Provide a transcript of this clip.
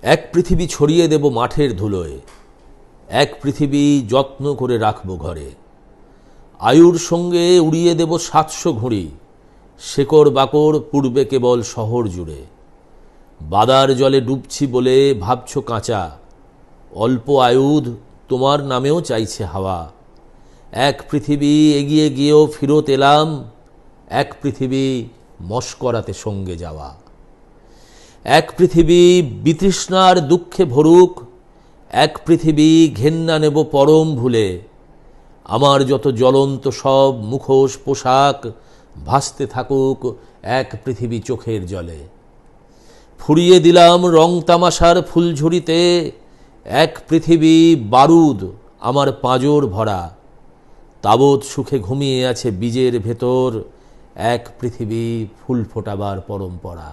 এক পৃথিবী ছড়িয়ে দেব মাঠের ধুলোয়, এক পৃথিবী যত্ন করে রাখবো ঘরে। আয়ুর সঙ্গে উড়িয়ে দেব ৭০০ ঘুড়ি, শেকড় বাকড় পূর্বে কেবল শহর জুড়ে। বাদার জলে ডুবছি বলে ভাবছ কাঁচা, অল্প আয়ুধ তোমার নামেও চাইছে হাওয়া। এক পৃথিবী এগিয়ে গিয়েও ফিরত এলাম, এক পৃথিবী মস্করাতে সঙ্গে যাওয়া। এক পৃথিবী বিতৃষ্ণার দুঃখে ভরুক, এক পৃথিবী ঘেন্না নেব পরম ভুলে। আমার যত জ্বলন্ত সব মুখোশ পোশাক ভাসতে থাকুক এক পৃথিবী চোখের জলে। ফুরিয়ে দিলাম রং তামাশার ফুলঝুরিতে, এক পৃথিবী বারুদ আমার পাঁজর ভরা। তাবৎ সুখে ঘুমিয়ে আছে বীজের ভেতর, এক পৃথিবী ফুল ফোটাবার পরম্পরা।